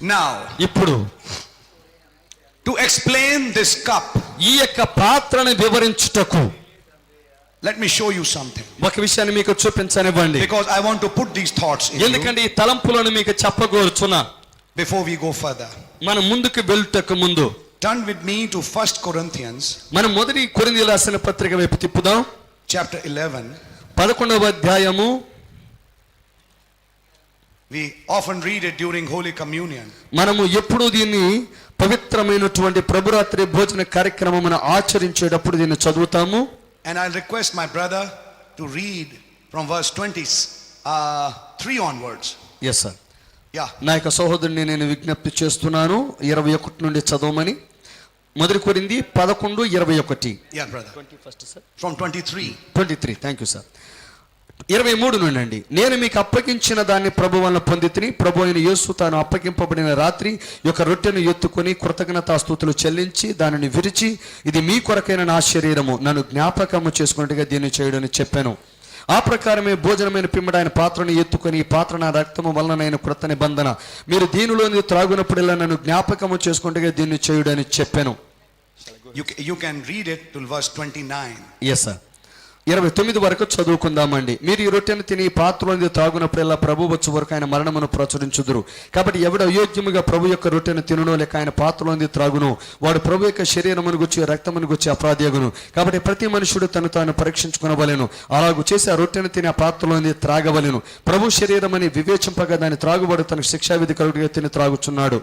Now, ఇప్పుడు to explain this cup, ఈ యొక్క పాత్రను వివరించుటకు let me show you something. ఒక విషయాన్ని మీకు చూపించనివ్వండి. Because I want to put these thoughts in you ఎందుకంటే ఈ తలంపులను మీకు చెప్పగోరుచున్నా. before we go further. మనం ముందుకు వెళ్ళుటకు ముందు Turn with me to 1 Corinthians మనం మొదటి కొరింథీయుల రాసిన పత్రిక వైపు తిప్పుదాం. chapter 11. 11వ అధ్యాయము. We often read it during Holy Communion. మనము ఎప్పుడు దీన్ని పవిత్రమైనటువంటి ప్రభురాత్రి భోజన కార్యక్రమమును ఆచరించేటప్పుడు దీన్ని చదువుతాము. And I'll request my brother to read from verse 23 onwards. Yes sir. Yeah. నా యొక్క సహోదరుని నేను విజ్ఞప్తి చేస్తున్నాను 21 నుండి చదవమని. మొదటి కొరింథీ 11:21. Yeah, brother. 21st sir. From 23. 23. Thank you sir. 23 నుండి అండి. నేను మీకు అప్పగించిన దాన్ని ప్రభు వలన పొందితిని. ప్రభు అయిన యేసు తాను అప్పగింపబడిన రాత్రి యొక్క రొట్టెను ఎత్తుకొని కృతజ్ఞతాస్తుతులు చెల్లించి దానిని విరిచి, ఇది మీ కొరకైన నా శరీరము, నన్ను జ్ఞాపకము చేసుకున్నట్టుగా దీన్ని చేయడని చెప్పాను. ఆ ప్రకారమే భోజనమైన పిమ్మట ఆయన పాత్రను ఎత్తుకొని, ఈ పాత్ర నా రక్తము వలనైన కృత నిబంధన, మీరు దీనిలోని త్రాగునప్పుడల్లా నన్ను జ్ఞాపకము చేసుకున్నట్టుగా దీన్ని చేయుడని చెప్పాను. You can read it till verse 29. Yes sir. 29 వరకు చదువుకుందామండి. మీరు ఈ రొట్టెను తిని పాత్రలోని త్రాగునప్పుడల్లా ప్రభు వచ్చు వరకు ఆయన మరణమును ప్రచురించుదురు. కాబట్టి ఎవడు అయోగ్యముగా ప్రభు యొక్క రొట్టెను తినునో లేక ఆయన పాత్రలోని త్రాగును వాడు ప్రభు యొక్క శరీరమును గుచ్చి రక్తమును గుచ్చి అపరాధియగును. కాబట్టి ప్రతి మనుషుడు తను తాను పరీక్షించుకునవలెను. అలాగూ చేసి ఆ రొట్టెను తిని ఆ పాత్రలోని త్రాగవలెను. ప్రభు శరీరమని వివేచింపగా దాని త్రాగుబడు తనకు శిక్షావిధి కలుగుగా తిని త్రాగుచున్నాడు.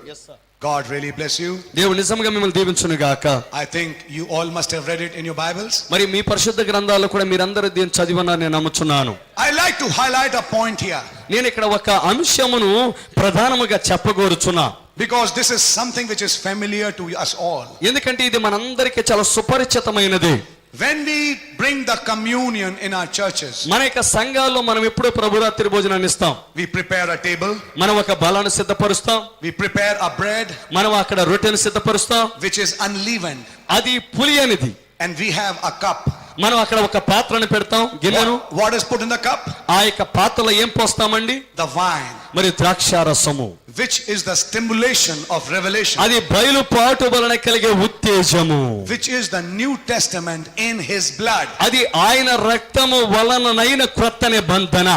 God really bless you. దేవుడు నిజంగా మిమ్మల్ని దీవించును గాక. I think you all must have read it in your Bibles. మరి మీ పరిశుద్ధ గ్రంథాల్లో కూడా మీరందరూ దీన్ని చదివన్నారని నేను నమ్ముచున్నాను. I like to highlight a point here. నేను ఇక్కడ ఒక అంశమును ప్రధానముగా చెప్పగోరుచున్నా. Because this is something which is familiar to us all. ఎందుకంటే ఇది మనందరికీ చాలా సుపరిచితమైనది. When we bring the communion in our churches, మన యొక్క సంఘాల్లో మనం ఎప్పుడూ ప్రభురాత్రి భోజనాన్ని ఇస్తాం. we prepare a table, మనం ఒక బలాన్ని సిద్ధపరుస్తాం. we prepare a bread మనం అక్కడ రొట్టెను సిద్ధపరుస్తాం. which is unleavened, అది పులియనిది. and we have a cup. మనం అక్కడ ఒక పాత్రను పెడతాం, గిన్నెను. What is put in the cup? ఆ యొక్క పాత్రలో ఏం పోస్తామండి? The wine, మరి ద్రాక్షారసము, which is the stimulation of revelation, అది బయలుపాటు వలన కలిగే ఉత్తేజము, which is the New Testament in his blood. అది ఆయన రక్తము వలననైన క్రొత్త నిబంధన.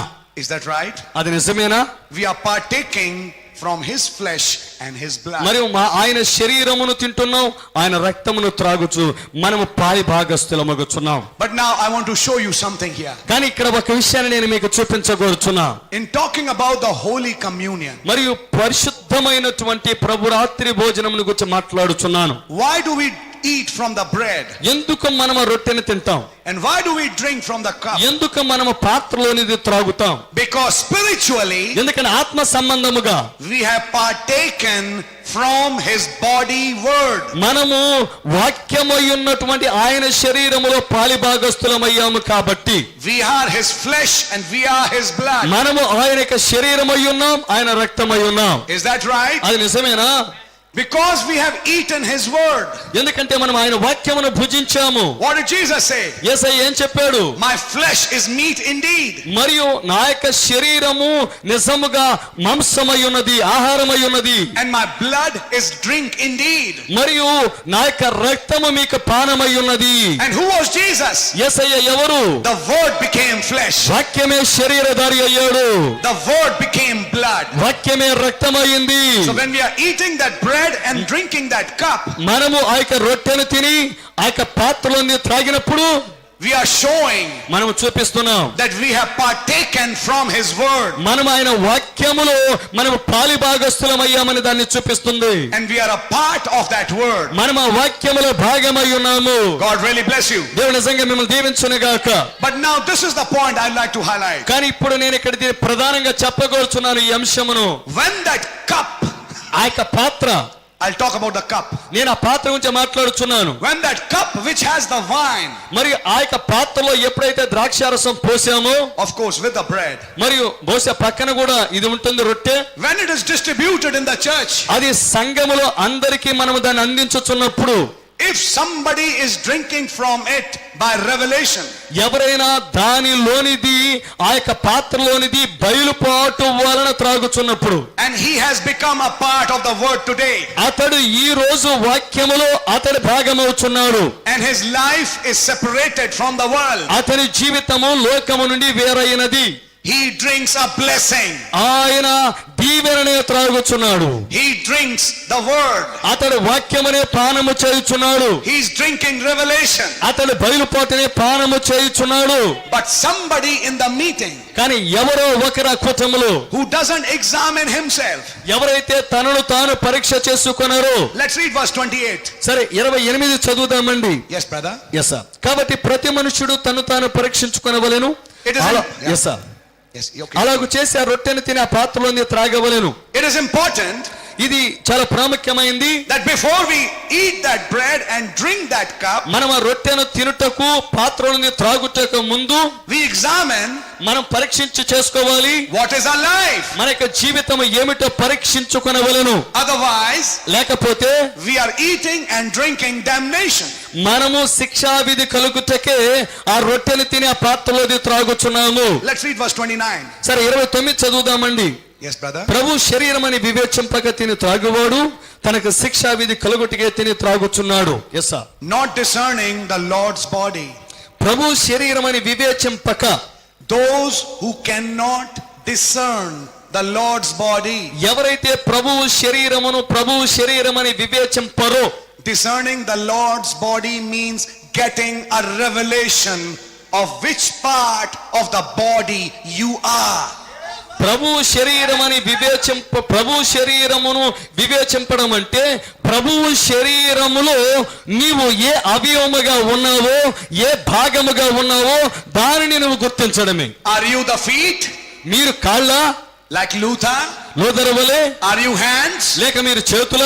Is that right? అది నిజమేనా? We are partaking from his flesh and his blood. మరియు ఆయన శరీరమును తింటున్నాం, ఆయన రక్తమును త్రాగుచు మనము పాలి భాగస్థులమగుచున్నాం. But now I want to show you something here. కానీ ఇక్కడ ఒక విషయాన్ని నేను మీకు చూపించగోరుచున్నా. In talking about the Holy Communion, మరియు పరిశుద్ధమైనటువంటి ప్రభురాత్రి భోజనమును గురించి మాట్లాడుచున్నాను. why do we eat from the bread? ఎందుకు మనము రొట్టెను తింటాం? And why do we drink from the cup? ఎందుకు మనము పాత్రలోనిది త్రాగుతాం? Because spiritually, ఎందుకంటే ఆత్మ సంబంధముగా we have partaken from his body word. మనము వాక్యమై ఉన్నటువంటి ఆయన శరీరములో పాలిభాగస్థులమయ్యాము కాబట్టి We are his flesh and we are his blood. మనము ఆయన యొక్క శరీరమై ఉన్నాం, ఆయన రక్తమై ఉన్నాం. Is that right? అది నిజమేనా? Because we have eaten his word. ఎందుకంటే మనం ఆయన వాక్యమును భుజించాము. What did Jesus say? యేసయ్య ఏం చెప్పాడు? My flesh is meat indeed. మరియు నా యొక్క శరీరము నిజముగా మాంసమై ఉన్నది, ఆహారమై ఉన్నది. And my blood is drink indeed. మరియు నా యొక్క రక్తము మీకు పానమై ఉన్నది. And who was Jesus? యేసయ్య ఎవరు? The word became flesh. వాక్యమే శరీరధారి అయ్యాడు. The word became blood. వాక్యమే రక్తమైంది. So when we are eating that bread and drinking that cup, మనము ఆ యొక్క రొట్టెను తిని ఆ యొక్క పాత్రలోని త్రాగినప్పుడు we are showing మనము చూపిస్తున్నాం that we have partaken from his word. మనం ఆయన వాక్యములో మనము పాలిభాగస్థులమయ్యామని దాన్ని చూపిస్తుంది. And we are a part of that word. మనం ఆ వాక్యములో భాగమై ఉన్నాము. God really bless you. దేవుడు నిజంగా మిమ్మల్ని దీవించును గాక. But now this is the point I'd like to highlight. కానీ ఇప్పుడు నేను ఇక్కడ ప్రధానంగా చెప్పగోరుచున్నాను ఈ అంశమును. When that cup, ఆ యొక్క పాత్ర, I'll talk about the cup. నేను ఆ పాత్ర గురించి మాట్లాడుచున్నాను. When that cup which has the wine, మరియు ఆ యొక్క పాత్రలో ఎప్పుడైతే ద్రాక్షారసం పోసామో, of course with the bread, మరియు బహుశా పక్కన కూడా ఇది ఉంటుంది రొట్టె. when it is distributed in the church, అది సంఘములో అందరికీ మనము దాన్ని అందించుచున్నప్పుడు, If somebody is drinking from it by revelation, ఎవరైనా దానిలోనిది ఆ యొక్క పాత్రలోనిది బయలుపాటు వలన త్రాగుచున్నప్పుడు, and he has become a part of the word today, అతడు ఈ రోజు వాక్యములో అతడి భాగమవుచున్నాడు, and his life is separated from the world, అతని జీవితము లోకము నుండి వేరైనది, he drinks a blessing, ఆయన దీవెననే త్రాగుచున్నాడు, he drinks the word, అతడు వాక్యమునే పానము చేయుచున్నాడు, he's drinking revelation. అతడు బయలుపాటునే పానము చేయుచున్నాడు. But somebody in the meeting కానీ ఎవరో ఒకరి కుటుంబములో who doesn't examine himself, ఎవరైతే తనను తాను పరీక్ష చేసుకున్నారో, let's read verse 28. సరే 28 చదువుదామండి. Yes, brother. Yes sir. కాబట్టి ప్రతి మనుషుడు తను తాను పరీక్షించుకొనవలెను. It is yes sir. Yes, okay. అలాగూ చేసి ఆ రొట్టెను తిని ఆ పాత్రలోని త్రాగవలెను. It is important ఇది చాలా ప్రాముఖ్యమైంది. that before we eat that bread and drink that cup, మనం ఆ రొట్టెను తినుటకు పాత్రలోని త్రాగుటకు ముందు we examine మనం పరీక్షించి చేసుకోవాలి. what is our life. మన యొక్క జీవితం ఏమిటో పరీక్షించుకొనవలెను. Otherwise, లేకపోతే we are eating and drinking damnation. మనము శిక్షా విధి కలుగుటకే ఆ రొట్టెను తిని ఆ పాత్రలోది త్రాగుచున్నాము. Let's read verse 29. సరే 29 చదువుదామండి. Yes, brother. ప్రభు శరీరమని వివేచింపక తిని త్రాగువాడు తనకు శిక్షా విధి కలుగుటికే తిని త్రాగుచున్నాడు. Yes sir. Not discerning the Lord's body. ప్రభు శరీరమని వివేచింపక, Those who cannot discern the Lord's body. ఎవరైతే ప్రభువు శరీరమని వివేచింపరో, Discerning the Lord's body means getting a revelation of which part of the body you are. ప్రభు శరీరమును వివేచింపడం అంటే ప్రభువు శరీరములో నీవు ఏ అవయవముగా ఉన్నావో, ఏ భాగముగా ఉన్నావో దానిని నువ్వు గుర్తించడమే. Are you the feet? మీరు కాళ్ళ Like Luther? లూథరు వలె, Are you hands? లేక మీరు చేతుల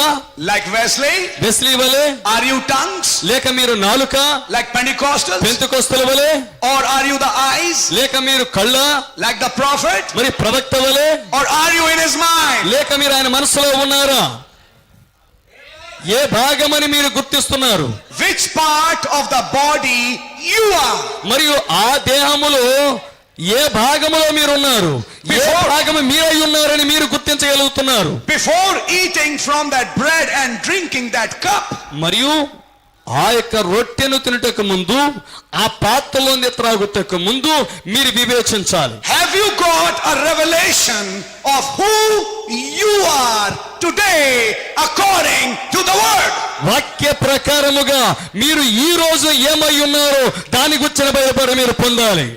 Like Wesley? వెస్లీ వలె, Are you tongues? లేక మీరు నాలుక Like Pentecostals? పెంతెకొస్తల వలె, Or are you the eyes? లేక మీరు కళ్ళ Like the prophet? మరి ప్రవక్త వలె, Or are you in his mind? లేక మీరు ఆయన మనసులో ఉన్నారా? ఏ భాగమని మీరు గుర్తిస్తున్నారు? Which part of the body you are? మరియు ఆ దేహములో ఏ భాగములో మీరున్నారు, ఏ భాగము మీరై ఉన్నారని మీరు గుర్తించగలుగుతున్నారు. Before eating from that bread and drinking that cup, మరియు ఆ యొక్క రొట్టెను తినుటకు ముందు, ఆ పాత్రలోని త్రాగుటకు ముందు మీరు వివేచించాలి. have you got a revelation of who you are today according to the word? వాక్య ప్రకారముగా మీరు ఈ రోజు ఏమై ఉన్నారో దాని గురించిన భయపడ మీరు పొందాలి.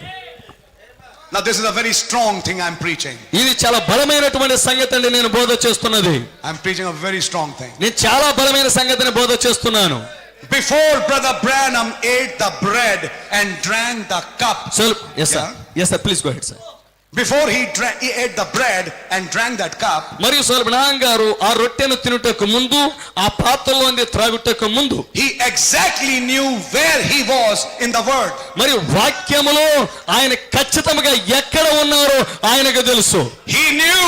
Now this is a very strong thing I'm preaching. ఇది చాలా బలమైనటువంటి సంగతి అండి నేను బోధ చేస్తున్నది. I'm preaching a very strong thing. నేను చాలా బలమైన సంగతిని బోధ చేస్తున్నాను. Before Brother Branham ate the bread and drank the cup. So yes sir, yes sir, please go ahead sir. Before he ate the bread and drank that cup, మరియు సోల్బనాం గారు ఆ రొట్టెను తినుటకు ముందు, ఆ పాత్రలోని త్రాగుటకు ముందు he exactly knew where he was in the word. మరియు వాక్యములో ఆయన ఖచ్చితంగా ఎక్కడ ఉన్నారో ఆయనకు తెలుసు. He knew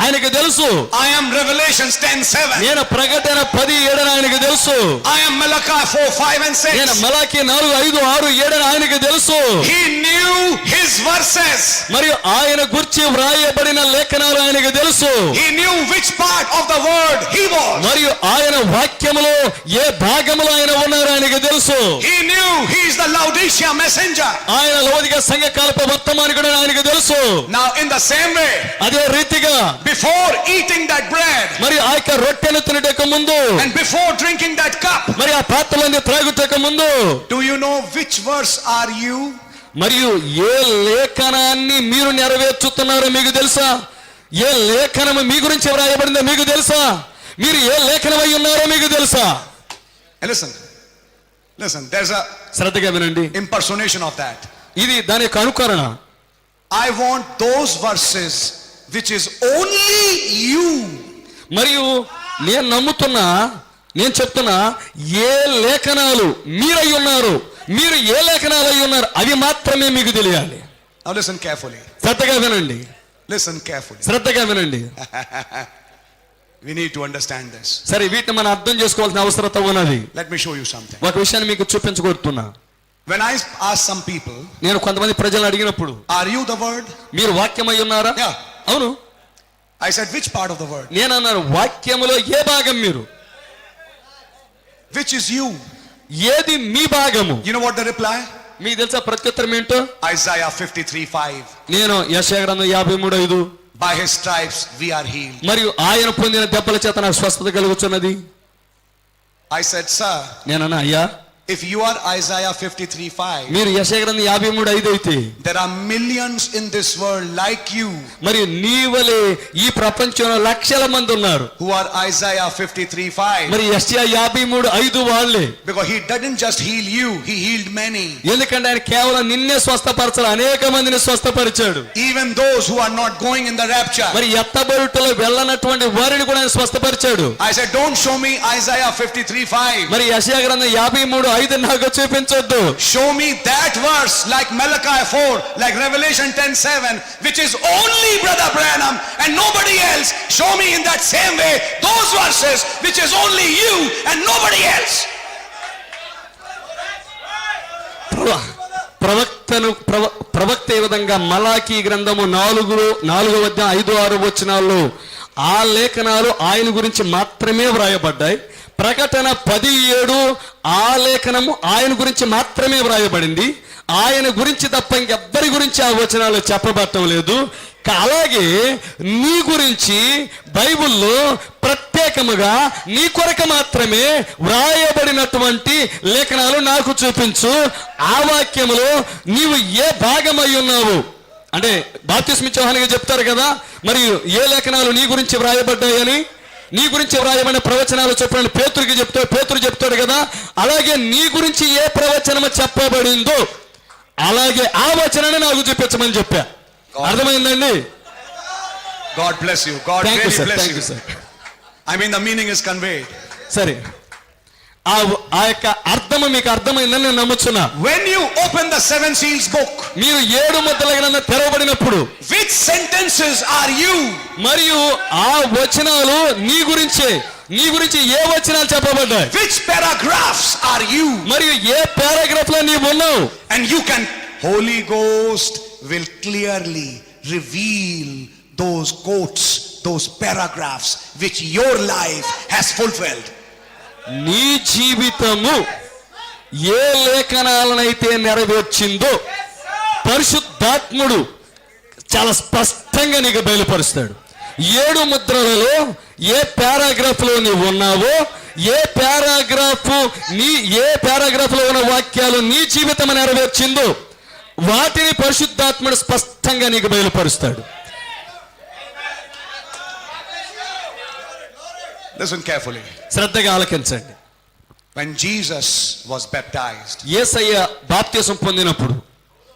ఆయనకు తెలుసు. I am Revelations 10:7. నేను ప్రకటన 10:7 ఆయనకు తెలుసు. I am Malachi 4:5 and 6. నేను మలాకి 4:5-6-7 ఆయనకు తెలుసు. He knew his verses. మరియు ఆయన గురించి వ్రాయబడిన లేఖనాలు ఆయనకు తెలుసు. He knew which part of the word he was. మరియు ఆయన వాక్యములో ఏ భాగములో ఆయన ఉన్నారో ఆయనకు తెలుసు. He knew he is the Laodicea messenger. ఆయన లౌదిక సంఘ కల్ప వర్తమానికుడు ఆయనకు తెలుసు. Now in the same way, అదే రీతిగా before eating that bread మరి ఆ యొక్క రొట్టెను తినటకు ముందు, and before drinking that cup, మరి ఆ పాత్రలోని త్రాగుటకు ముందు, do you know which verse are you? మరియు ఏ లేఖనాన్ని మీరు నెరవేర్చుతున్నారో మీకు తెలుసా? ఏ లేఖనము మీ గురించి వ్రాయబడిందో మీకు తెలుసా? మీరు ఏ లేఖనమై ఉన్నారో మీకు తెలుసా? And listen, there's a శ్రద్ధగా వినండి. impersonation of that. ఇది దాని యొక్క అనుకరణ. I want those verses which is only you. మరియు నేను చెప్తున్నా ఏ లేఖనాలు మీరై ఉన్నారు, మీరు ఏ లేఖనాలు అయి ఉన్నారు అవి మాత్రమే మీకు తెలియాలి. Now listen carefully. శ్రద్ధగా వినండి. Listen carefully. శ్రద్ధగా వినండి. We need to understand this. సరే, వీటిని మనం అర్థం చేసుకోవాల్సిన అవసరత ఉన్నది. Let me show you something. ఒక విషయాన్ని మీకు చూపించగోరుతున్నా. When I ask some people, నేను కొంతమంది ప్రజలను అడిగినప్పుడు, are you the word? మీరు వాక్యమై ఉన్నారా? Yeah. అవును. I said, which part of the word? నేను అన్నాను, వాక్యములో ఏ భాగం మీరు? Which is you? ఏది మీ భాగము? You know what the reply? మీకు తెలుసా ప్రత్యుత్తరం ఏంటో? Isaiah 53:5. నేను యెషయా గ్రంథం 53:5. By his stripes we are healed. మరియు ఆయన పొందిన దెబ్బల చేత నాకు స్వస్థత కలుగుతున్నది. I said, sir, నేనన్నా, అయ్యా, if you are Isaiah 53:5, మీరు యెషయా గ్రంథం 53:5 అయితే there are millions in this world like you మరి నీ వలే ఈ ప్రపంచంలో లక్షల మంది ఉన్నారు who are Isaiah 53:5. మరి యెషయా 53:5 వాళ్ళే. Because he didn't just heal you, he healed many. ఎందుకంటే ఆయన కేవలం నిన్నే స్వస్థపరచాలి, అనేక మందిని స్వస్థపరిచాడు. Even those who are not going in the rapture. మరి ఎత్తబడుటలో వెళ్ళనటువంటి వారిని కూడా ఆయన స్వస్థపరిచాడు. I said, don't show me Isaiah 53:5. మరి యెషయా గ్రంథం 53:5 నాకు చూపించొద్దు. Show me that verse like Malachi 4, like Revelation 10:7, which is only Brother Branham and nobody else. Show me in that same way those verses which is only you and nobody else. ప్రవక్త ఏ విధంగా మలాకీ గ్రంథము 4:5-6 వచనాల్లో ఆ లేఖనాలు ఆయన గురించి మాత్రమే వ్రాయబడ్డాయి. ప్రకటన 10:7 ఆ లేఖనము ఆయన గురించి మాత్రమే వ్రాయబడింది. ఆయన గురించి తప్ప ఇంకెవ్వరి గురించి ఆ వచనాలు చెప్పబడటం లేదు. అలాగే నీ గురించి బైబిల్లో ప్రత్యేకముగా నీ కొరకు మాత్రమే వ్రాయబడినటువంటి లేఖనాలు నాకు చూపించు. ఆ వాక్యములో నీవు ఏ భాగమై ఉన్నావు అంటే బాప్తిస్మిచ్చే యోహానుగా చెప్తారు కదా, మరి ఏ లేఖనాలు నీ గురించి వ్రాయబడ్డాయని, నీ గురించి వ్రాయబడిన ప్రవచనాలు చెప్పిన పేతురు చెప్తాడు కదా, అలాగే నీ గురించి ఏ ప్రవచనము చెప్పబడిందో అలాగే ఆ వచనాన్ని నాకు చూపించమని చెప్పా. అర్థమైందండి? God bless you. God Thank you, really sir. bless Thank you. you, sir. I mean the meaning is conveyed. సరే, ఆ యొక్క అర్థము మీకు అర్థమైందని నేను నమ్ముచున్నా. When you open the seven seals book, మీరు 7 ముద్దల గ్రంథం తెరవబడినప్పుడు which sentences are you? మరియు ఆ వచనాలు నీ గురించి ఏ వచనాలు చెప్పబడ్డాయి? Which paragraphs are you? మరియు ఏ పారాగ్రాఫ్ లో నీవు ఉన్నావు? And you can, Holy Ghost will clearly reveal those quotes, those paragraphs which your life has fulfilled. నీ జీవితము ఏ లేఖనాలనైతే నెరవేర్చిందో పరిశుద్ధాత్ముడు చాలా స్పష్టంగా నీకు బయలుపరుస్తాడు. 7 ముద్రలలో ఏ పారాగ్రాఫ్ లో నీవు ఉన్నావో, ఏ పారాగ్రాఫ్ లో ఉన్న వాక్యాలు నీ జీవితం నెరవేర్చిందో వాటిని పరిశుద్ధాత్ముడు స్పష్టంగా నీకు బయలుపరుస్తాడు. Listen carefully. శ్రద్ధగా ఆలకించండి. When Jesus was baptized యేసయ్య బాప్తిసం పొందినప్పుడు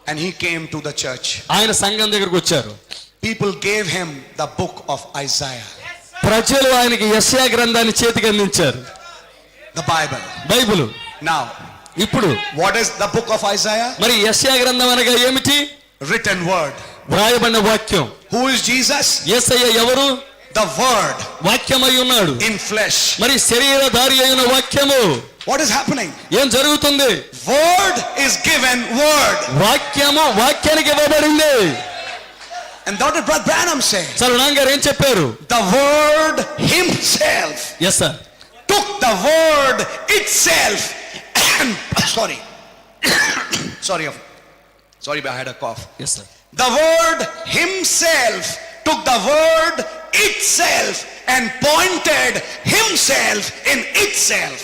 and he came to the church, ఆయన సంఘం దగ్గరకు వచ్చారు. people gave him the book of Isaiah, ప్రజలు ఆయనకి యెషయా గ్రంథాన్ని చేతికి అందించారు, the Bible. బైబిల్. Now, ఇప్పుడు what is the book of Isaiah? మరి యెషయా గ్రంథం అనగా ఏమిటి? Written word. వ్రాయబడిన వాక్యం. Who is Jesus? యేసయ్య ఎవరు? The word వాక్యమై ఉన్నాడు, in flesh. మరి శరీరధారి అయిన వాక్యము. What is happening? ఏం జరుగుతుంది? Word is given word. వాక్యానికి ఇవ్వబడింది. And what did Brother Branham say? Salman గారు ఏం చెప్పారు? The word himself yes sir. took the word itself and sorry I had a cough. Yes sir. The word himself took the word itself and pointed himself in itself.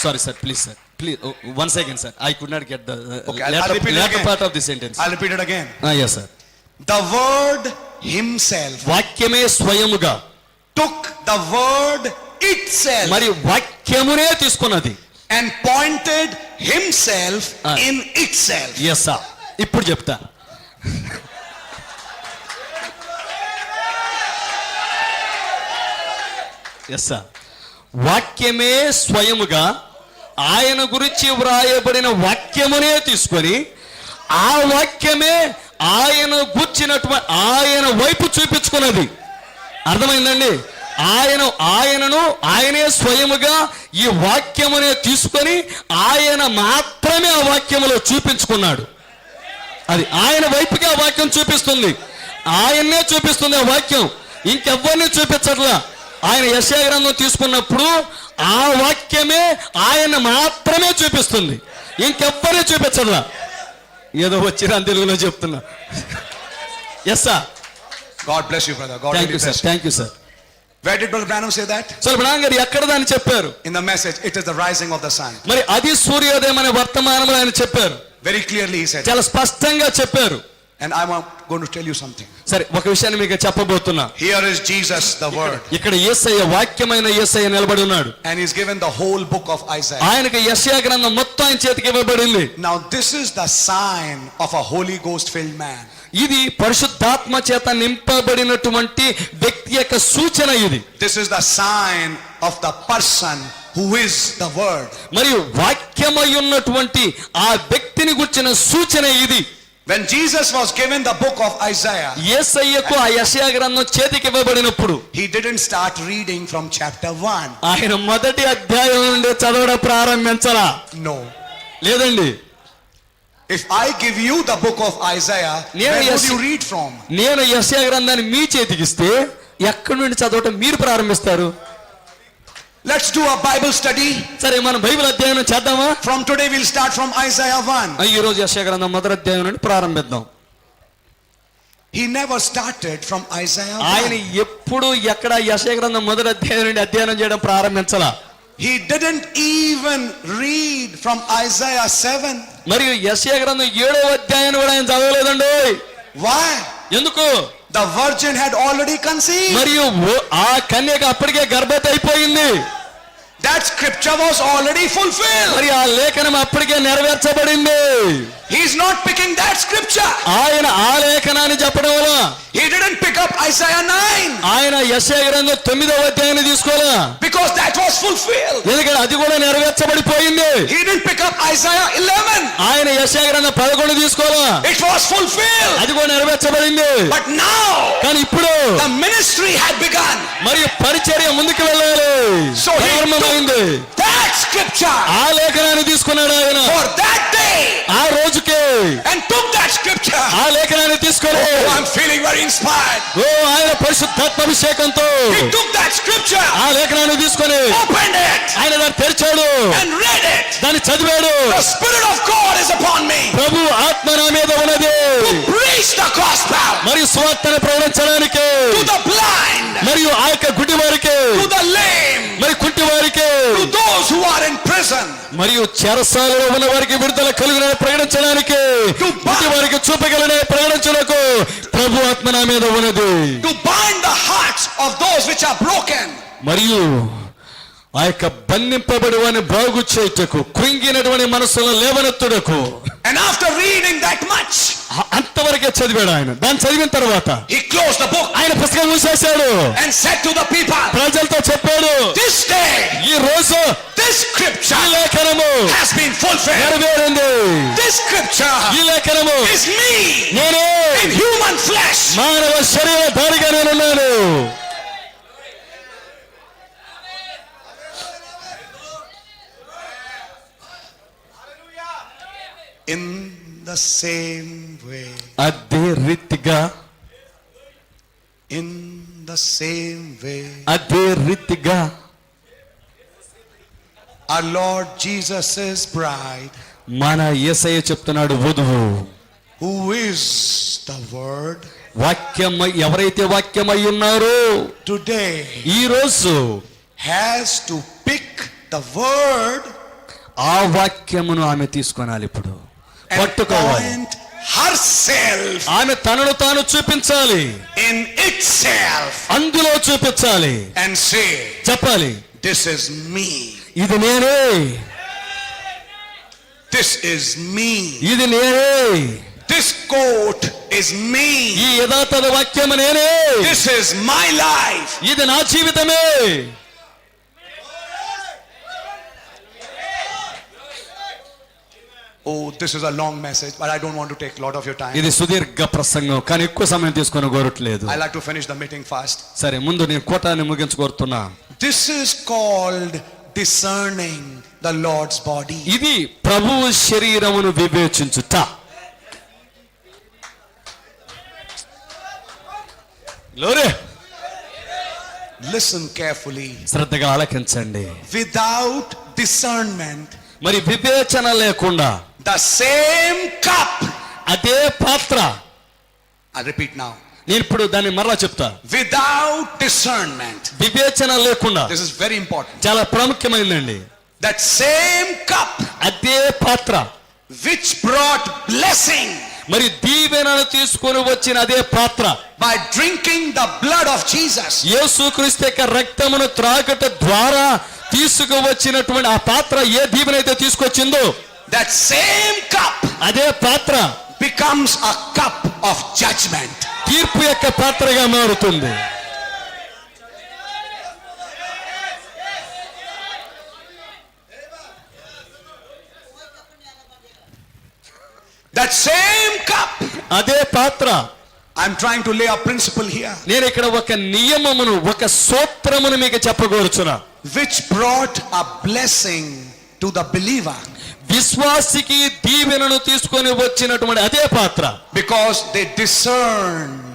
Sorry sir, please sir, please, once again sir, I could not get the Okay, I'll repeat it again. part of the sentence. I'll repeat it again. Yes sir. The word himself వాక్యమే స్వయముగా took the word itself మరి వాక్యమునే తీసుకున్నది and pointed himself in itself. Yes sir. ఇప్పుడు చెప్తా. Yes sir. వాక్యమే స్వయముగా ఆయన గురించి వ్రాయబడిన వాక్యమునే తీసుకొని ఆ వాక్యమే ఆయన గుర్చినటువంటి ఆయన వైపు చూపించుకున్నది. అర్థమైందండి? ఆయనే స్వయముగా ఈ వాక్యమునే తీసుకొని ఆయన మాత్రమే ఆ వాక్యములో చూపించుకున్నాడు. అది ఆయన వైపుకి ఆ వాక్యం చూపిస్తుంది, ఆయన్నే చూపిస్తుంది ఆ వాక్యం, ఇంకెవ్వరిని చూపించట్లా. ఆయన యెషయా గ్రంథం తీసుకున్నప్పుడు ఆ వాక్యమే ఆయన మాత్రమే చూపిస్తుంది, ఇంకెవ్వరిని చూపించట్లా. ఏదో వచ్చిన తెలుగులో చెప్తున్నా. Yes sir. God bless you, brother. God thank you really sir, bless you. Thank you sir. Where did Brother Branham say that? So brother గారు ఎక్కడ దాన్ని చెప్పారు? In the message, it is the rising of the sun. మరి అది సూర్యోదయం అనే వర్తమానంలో ఆయన చెప్పారు, Very clearly he said. చాలా స్పష్టంగా చెప్పారు. And I'm going to tell you something. సరే, ఒక విషయాన్ని మీకు చెప్పబోతున్నా. Here is Jesus, the word. ఇక్కడ యేసయ్య, వాక్యమైన యేసయ్య నిలబడి ఉన్నాడు. And he's given the whole book of Isaiah. ఆయనకు యెషయా గ్రంథం మొత్తం ఆయన చేతికి ఇవ్వబడింది. Now this is the sign of a Holy Ghost filled man. ఇది పరిశుద్ధాత్మ చేత నింపబడినటువంటి వ్యక్తి యొక్క సూచన. ఇది This is the sign of the person who is the word. మరియు వాక్యమై ఉన్నటువంటి ఆ వ్యక్తిని గుర్చిన సూచన ఇది. When Jesus was given the book of Isaiah, యేసయ్యకు ఆ యెషయా గ్రంథం చేతికి ఇవ్వబడినప్పుడు he didn't start reading from chapter 1. ఆయన మొదటి అధ్యాయం నుండి చదవడం ప్రారంభించలా. No. లేదండి. If I give you the book of Isaiah, where would you read from? నేను యెషయా గ్రంథాన్ని మీ చేతికిస్తే ఎక్కడి నుండి చదవటం మీరు ప్రారంభిస్తారు? Let's do a Bible study. సరే, మనం బైబిల్ అధ్యయనం చేద్దామా? From today we'll start from Isaiah 1. ఈ రోజు యెషయా గ్రంథం మొదటి అధ్యాయం నుండి ప్రారంభిద్దాం. He never started from Isaiah 1. ఆయన ఎప్పుడు ఎక్కడ యెషయా గ్రంథం మొదటి అధ్యాయం నుండి అధ్యయనం చేయడం ప్రారంభించలా. He didn't even read from Isaiah 7. మరియు యెషయా గ్రంథం 7వ అధ్యాయాన్ని కూడా ఆయన చదవలేదండి. Why? ఎందుకు? The virgin had already conceived. మరియు ఆ కన్యక అప్పటికే గర్భవతి అయిపోయింది. That scripture was already fulfilled. మరి ఆ లేఖనం అప్పటికే నెరవేర్చబడింది. He is not picking that scripture. ఆయన ఆ లేఖనాన్ని చెప్పడం వల్ల He didn't pick up Isaiah 9. ఆయన యెషయా గ్రంథం 9వ అధ్యాయాన్ని తీసుకోవాలా. Because that was fulfilled. ఎందుకంటే అది కూడా నెరవేర్చబడిపోయింది. He didn't pick up Isaiah 11. ఆయన యెషయా గ్రంథం 11 తీసుకోవాలా. It was fulfilled. అది కూడా నెరవేర్చబడింది. But now కానీ ఇప్పుడు the ministry had begun. మరియు పరిచర్య ముందుకు వెళ్ళాలి. So he ప్రారంభమైంది. took that scripture ఆ లేఖనాన్ని తీసుకున్నాడు ఆయన for that day ఆ రోజుకే. and took that scripture. ఆ లేఖనాన్ని తీసుకొని Oh, I'm feeling very inspired. ఆయన పరిశుద్ధాత్మ అభిషేకంతో He took that scripture, ఆ లేఖనాన్ని తీసుకొని opened it, ఆయన దాన్ని తెరిచాడు, and read it. దాన్ని చదివాడు. The Spirit of God is upon me ప్రభు ఆత్మ నా మీద ఉన్నది to preach the gospel మరియు సువార్తను ప్రకటించడానికి, to the blind, మరియు ఆ యొక్క గుడ్డి వారికి, to the lame, మరి కుంటి వారికి, to those who are in prison, మరియు చెరసాలలో ఉన్న వారికి విడుదల కలుగునని ప్రకటించడానికి, గుడ్డి వారికి చూపగలని ప్రకటించడానికి ప్రభు ఆత్మ నా మీద ఉన్నది. to bind the hearts of those which are broken, మరియు ఆ యొక్క బంధింపబడి వారిని బాగు చేయుటకు, కృంగినటువంటి మనసులో లేవనెత్తుటకు. and after reading that much, అంతవరకే చదివాడు ఆయన. దాన్ని చదివిన తర్వాత he closed the book ఆయన పుస్తకం మూసేశాడు. and said to the people, ప్రజలతో చెప్పాడు, this day ఈ రోజు this ఈ scripture లేఖనము has been fulfilled. నెరవేరింది. This scripture ఈ లేఖనము is me నేనే in human flesh. మానవ శరీర ధారిగా నేనున్నాను. In the same way, అదే రీతిగా, in the same way, అదే రీతిగా our Lord Jesus' bride, మన యేసయ్య చెప్తున్నాడు, వధువు who is the word, వాక్యమై, ఎవరైతే వాక్యమై ఉన్నారో today ఈ రోజు has to pick the word ఆ వాక్యమును ఆమె తీసుకొనాలి. ఇప్పుడు and పట్టుకోవాలి. point herself ఆమె తనను తాను చూపించాలి, in itself అందులో చూపించాలి, and say, చెప్పాలి, this is me, ఇది నేనే, this is me, ఇది నేనే, this quote is me, ఈ యథార్థ వాక్యము నేనే, this is my life. ఇది నా జీవితమే. Oh, this is a long message, but I don't want to take a lot of your time. ఇది సుదీర్ఘ ప్రసంగం, కానీ ఎక్కువ సమయం తీసుకొని కోరట్లేదు. I like to finish the meeting fast. సరే, ముందు నేను కూటాన్ని ముగించుకోరుతున్నా. This is called discerning the Lord's body. ఇది ప్రభువు శరీరమును వివేచించుట. గ్లోరీ. Listen carefully. శ్రద్ధగా ఆలకించండి. Without discernment, మరి వివేచన లేకుండా the same cup. అదే పాత్ర. I repeat now. నేను ఇప్పుడు దాన్ని మరలా చెప్తా. Without discernment, వివేచన లేకుండా, this is very important. చాలా ప్రాముఖ్యమైనదండి. That same cup అదే పాత్ర which brought blessing మరి దీవెనను తీసుకొని వచ్చిన అదే పాత్ర, by drinking the blood of Jesus. యేసుక్రీస్తు యొక్క రక్తమును త్రాగట ద్వారా తీసుకువచ్చినటువంటి ఆ పాత్ర ఏ దీవెనైతే తీసుకొచ్చిందో, That same cup అదే పాత్ర becomes a cup of judgment. తీర్పు యొక్క పాత్రగా మారుతుంది. That same cup. అదే పాత్ర. I'm trying to lay a principle here. నేను ఇక్కడ ఒక నియమమును, ఒక సూత్రమును మీకు చెప్పగోరుచున్నా. Which brought a blessing to the believer. విశ్వాసికి దీవెనను తీసుకొని వచ్చినటువంటి అదే పాత్ర. Because they discerned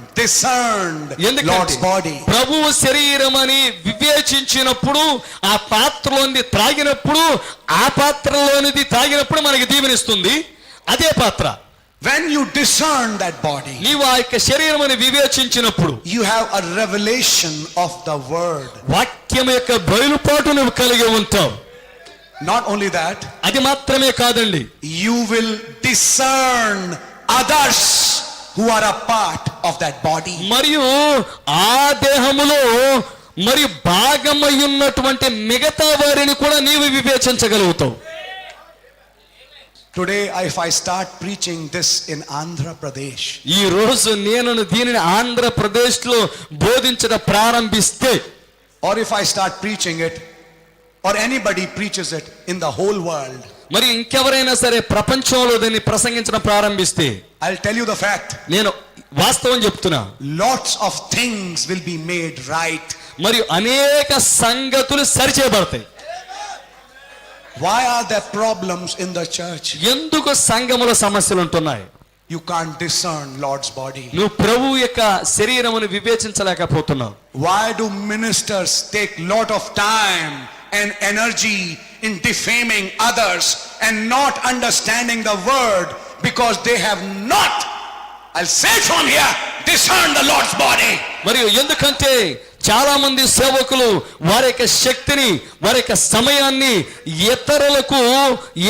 Lord's body. ప్రభువు శరీరం అని వివేచించినప్పుడు, ఆ పాత్రలోని త్రాగినప్పుడు, ఆ పాత్రలోనిది త్రాగినప్పుడు మనకి దీవెనిస్తుంది అదే పాత్ర. When you discern that body, నీవు ఆ యొక్క శరీరం అని వివేచించినప్పుడు, you have a revelation of the word. వాక్యం యొక్క బయలుపాటు నువ్వు కలిగి ఉంటావు. Not only that, అది మాత్రమే కాదండి, you will discern others who are a part of that body. మరియు ఆ దేహములో మరి భాగమై ఉన్నటువంటి మిగతా వారిని కూడా నీవు వివేచించగలుగుతావు. Today, if I start preaching this in Andhra Pradesh, ఈ రోజు నేను దీనిని ఆంధ్రప్రదేశ్ లో బోధించడం ప్రారంభిస్తే, or if I start preaching it, or anybody preaches it in the whole world, మరి ఇంకెవరైనా సరే ప్రపంచంలో దీన్ని ప్రసంగించడం ప్రారంభిస్తే, I'll tell you the fact. నేను వాస్తవం చెప్తున్నా, Lots of things will be made right. మరియు అనేక సంగతులు సరిచేయబడతాయి. Why are there problems in the church? ఎందుకు సంఘముల సమస్యలు ఉంటున్నాయి? You can't discern Lord's body. నువ్వు ప్రభువు యొక్క శరీరమును వివేచించలేకపోతున్నావు. Why do ministers take lot of time and energy in defaming others and not understanding the word? Because they have not, I'll say it from here, discern the Lord's body. మరియు ఎందుకంటే చాలా మంది సేవకులు వారి యొక్క శక్తిని, వారి యొక్క సమయాన్ని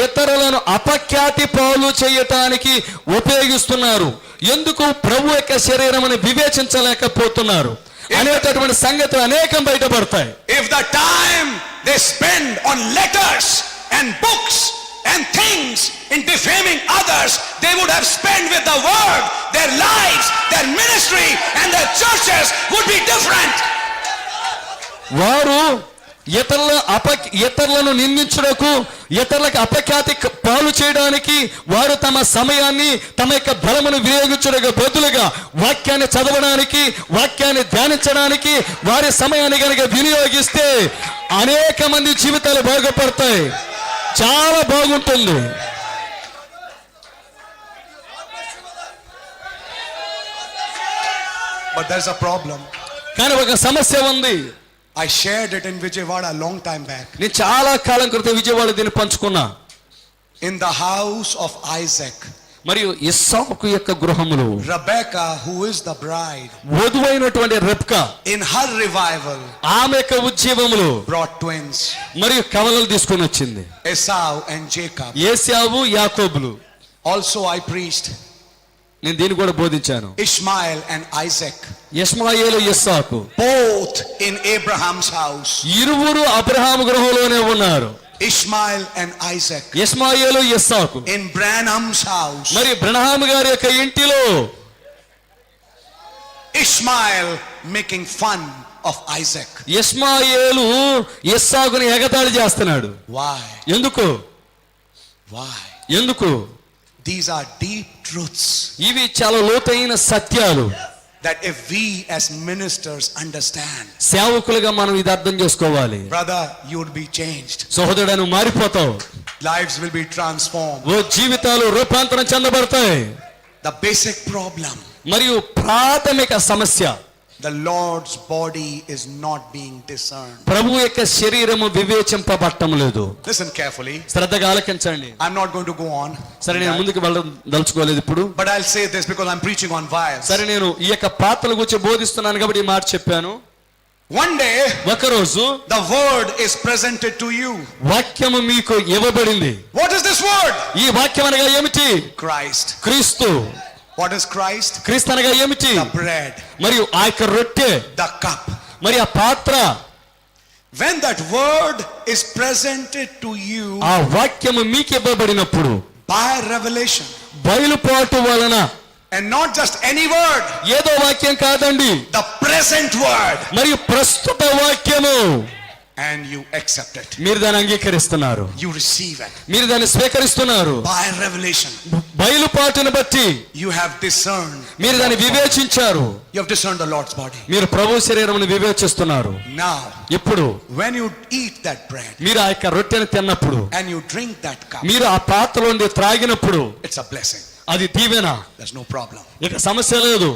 ఇతరులను అపఖ్యాతి పాలు చేయటానికి ఉపయోగిస్తున్నారు. ఎందుకు? ప్రభు యొక్క శరీరమును వివేచించలేకపోతున్నారు అనేటటువంటి సంగతులు అనేకం బయటపడతాయి. If the time they spend on letters and books and things in defaming others, they would have spent with the word, their lives, their ministry and their churches would be different. వారు ఇతరులను నిందించుటకు, ఇతరులకు అపఖ్యాతి పాలు చేయడానికి వారు తమ సమయాన్ని, తమ యొక్క బలమును వినియోగించుటకు బదులుగా వాక్యాన్ని చదవడానికి, వాక్యాన్ని ధ్యానించడానికి వారి సమయాన్ని కనుక వినియోగిస్తే అనేక మంది జీవితాలు బాగుపడతాయి. చాలా బాగుంటుంది. But there's a problem. కానీ ఒక సమస్య ఉంది. I shared it in Vijayawada a long time back. నేను చాలా కాలం క్రితం విజయవాడ దీన్ని పంచుకున్నా. In the house of Isaac, మరియు ఇస్సాకు యొక్క గృహములో Rebecca, who is the bride, వధువైనటువంటి Rebekah in her revival, ఆమె యొక్క ఉజ్జీవములో brought twins, మరియు కవలలు తీసుకొని వచ్చింది. Esau and Jacob. ఏశావు, యాకోబులు. Also I preached నేను దీన్ని కూడా బోధించాను. Ishmael and Isaac, Ishmael, Isaac both in Abraham's house. ఇరువురు అబ్రహాము గృహంలోనే ఉన్నారు. Ishmael and Isaac Ishmael, Isaac in Branham's house. మరి బ్రహ్మాము గారి యొక్క ఇంటిలో Ishmael making fun of Isaac. ఇష్మాయేలు ఇస్సాకుని ఎగతాళి చేస్తున్నాడు. Why? ఎందుకు? Why? ఎందుకు? These are deep truths ఇవి చాలా లోతైన సత్యాలు. that if we as ministers understand, సేవకులుగా మనం ఇది అర్థం చేసుకోవాలి. brother, you would be changed. సహోదరుడు, నువ్వు మారిపోతావు. Lives will be transformed. ఓ జీవితాలు రూపాంతరం చెందబడతాయి. The basic problem, మరియు ప్రాథమిక సమస్య, the Lord's body is not being discerned. ప్రభు యొక్క శరీరము వివేచింపబట్టం లేదు. Listen carefully. శ్రద్ధగా ఆలకించండి. I'm not going to go on. సరే, నేను ముందుకు దలుచుకోలేదు ఇప్పుడు. But I'll say this because I'm preaching on vials. సరే, నేను ఈ యొక్క పాత్రల గురించి బోధిస్తున్నాను కాబట్టి ఈ మాట చెప్పాను. One day, ఒకరోజు the word is presented to you. వాక్యము మీకు ఇవ్వబడింది. What is this word? ఈ వాక్యం అనగా ఏమిటి? Christ. క్రీస్తు. What is Christ? క్రీస్తు అనగా ఏమిటి? The bread. మరియు ఆ యొక్క రొట్టె, The cup. మరి ఆ పాత్ర. When that word is presented to you ఆ వాక్యము మీకు ఇవ్వబడినప్పుడు by revelation, బయలుపాటు వలన, and not just any word, ఏదో వాక్యం కాదండి, the present word, మరియు ప్రస్తుత వాక్యము, and you accept it, మీరు దాన్ని అంగీకరిస్తున్నారు, you receive it మీరు దాన్ని స్వీకరిస్తున్నారు. by revelation. బయలుపాటును బట్టి You have discerned. మీరు దాన్ని వివేచించారు. You have discerned the Lord's body. మీరు ప్రభు శరీరమును వివేచిస్తున్నారు. Now, ఇప్పుడు when you eat that bread మీరు ఆ యొక్క రొట్టెను తిన్నప్పుడు, and you drink that cup, మీరు ఆ పాత్రలో నుండి త్రాగినప్పుడు it's a blessing. అది దీవెన, There's no problem. ఇక సమస్య లేదు.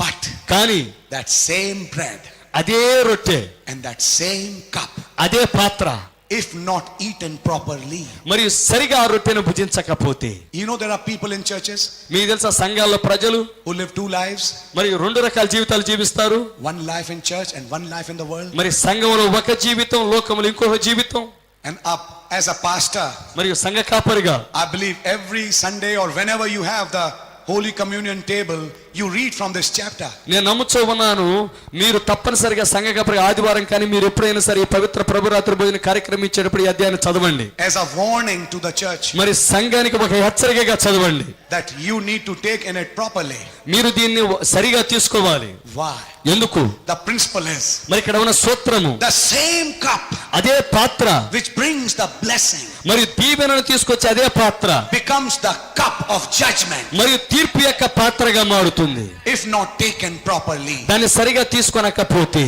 But కానీ that same bread అదే రొట్టె, and that same cup, అదే పాత్ర, if not eaten properly, మరియు సరిగా ఆ రొట్టెను భుజించకపోతే, you know there are people in churches మీకు తెలుసా సంఘాల్లో ప్రజలు who live two lives, మరియు రెండు రకాల జీవితాలు జీవిస్తారు. one life in church and one life in the world. మరి సంఘంలో ఒక జీవితం, లోకములో ఇంకొక జీవితం. And as a pastor, మరియు సంఘ కాపరిగా I believe every Sunday or whenever you have the Holy Communion table, you read from this chapter. నేను నమ్ముతూ ఉన్నాను, మీరు తప్పనిసరిగా సంఘ కాపరిగా ఆదివారం కానీ మీరు ఎప్పుడైనా సరే ఈ పవిత్ర ప్రభురాత్రి భోజన కార్యక్రమం ఇచ్చేటప్పుడు ఈ అధ్యాయాన్ని చదవండి. As a warning to the church మరి సంఘానికి ఒక హెచ్చరికగా చదవండి. that you need to take in it properly. మీరు దీన్ని సరిగా తీసుకోవాలి. Why? ఎందుకు? The principle is మరి ఇక్కడ ఉన్న సూత్రము, the same cup అదే పాత్ర, which brings the blessing మరియు దీవెనను తీసుకొచ్చి అదే పాత్ర becomes the cup of judgment మరియు తీర్పు యొక్క పాత్రగా మారుతుంది if not taken properly. దాన్ని సరిగా తీసుకొనకపోతే.